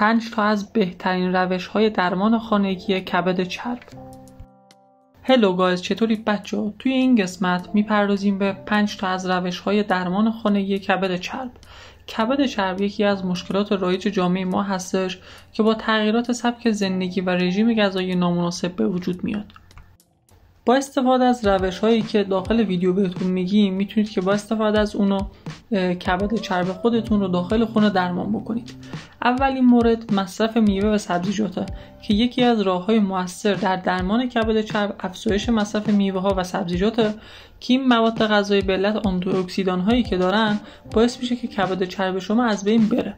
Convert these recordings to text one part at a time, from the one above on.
5 تا از بهترین روش‌های درمان خانگی کبد چرب. هلو گایز، چطورید بچه‌ها؟ توی این قسمت میپردازیم به 5 تا از روش‌های درمان خانگی کبد چرب. کبد چرب یکی از مشکلات رایج جامعه ما هستش که با تغییرات سبک زندگی و رژیم غذایی نامناسب به وجود میاد. با استفاده از روش‌هایی که داخل ویدیو بهتون میگیم میتونید که با استفاده از اونو کبد چرب خودتون رو داخل خونه درمان بکنید. اولین مورد مصرف میوه و سبزیجاته که یکی از راه‌های مؤثر در درمان کبد چرب افزایش مصرف میوه‌ها و سبزیجاته که این مواد غذایی به علت آنتی‌اکسیدان‌هایی که دارن باعث میشه که کبد چرب شما از بین بره.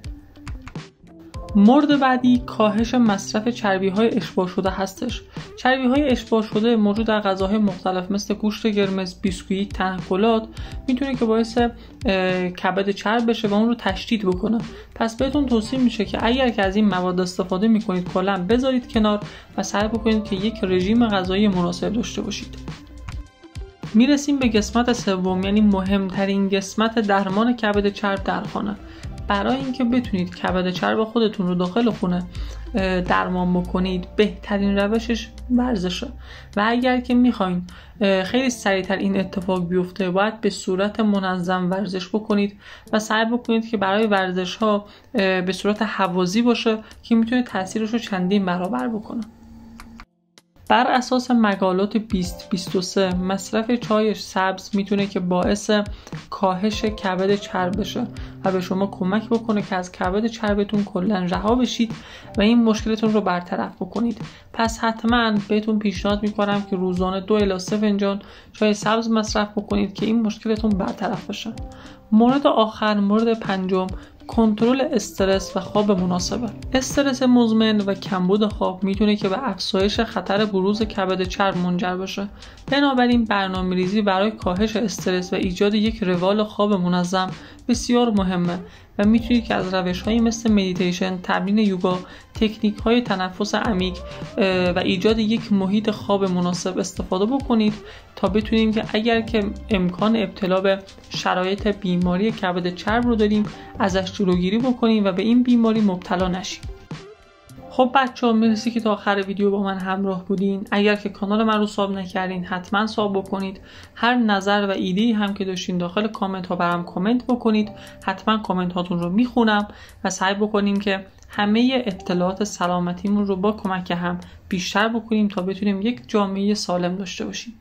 مورد بعدی کاهش مصرف چربی‌های اشباع شده هستش. چربی‌های اشباع شده موجود در غذاهای مختلف مثل گوشت قرمز، بیسکویت، تنقلات میتونه که باعث کبد چرب بشه و اون رو تشدید بکنه. پس بهتون توصیه میشه که اگر که از این مواد استفاده میکنید کلاً بذارید کنار و سعی بکنید که یک رژیم غذایی مناسب داشته باشید. میرسیم به قسمت سوم، یعنی مهمترین قسمت درمان کبد چرب در خانه. برای اینکه بتونید کبد چرب خودتون رو داخل خونه درمان بکنید بهترین روشش ورزشه و اگر که میخواین خیلی سریعتر این اتفاق بیفته باید به صورت منظم ورزش بکنید و سعی بکنید که برای ورزش ها به صورت هوازی باشه که میتونه تاثیرش رو چندین برابر بکنه. بر اساس مقالات 2023 مصرف چای سبز میتونه که باعث کاهش کبد چرب بشه و به شما کمک بکنه که از کبد چربتون کلا رها بشید و این مشکلتون رو برطرف بکنید. پس حتما بهتون پیشنهاد میکنم که روزانه 2 الی 3 فنجان چای سبز مصرف بکنید که این مشکلتون برطرف بشه. مورد آخر، مورد پنجم، کنترل استرس و خواب مناسبه. استرس مزمن و کمبود خواب میتونه که به افزایش خطر بروز کبد چرب منجر بشه. بنابراین برنامه‌ریزی برای کاهش استرس و ایجاد یک روال خواب منظم بسیار مهمه و میتونید که از روش‌هایی مثل مدیتیشن، تمرین یوگا، تکنیک‌های تنفس عمیق و ایجاد یک محیط خواب مناسب استفاده بکنید تا بتونیم که اگر که امکان ابتلا به شرایط بیماری کبد چرب رو داریم ازش جلوگیری بکنیم و به این بیماری مبتلا نشیم. خب بچه‌ها، مرسی که تا آخر ویدیو با من همراه بودین. اگر که کانال من رو ساب نکردین حتما ساب بکنید. هر نظر و ایده‌ای هم که داشتین داخل کامنت ها برام کامنت بکنید. حتما کامنت هاتون رو میخونم و سعی بکنیم که همه اطلاعات سلامتیمون رو با کمک هم بیشتر بکنیم تا بتونیم یک جامعه سالم داشته باشیم.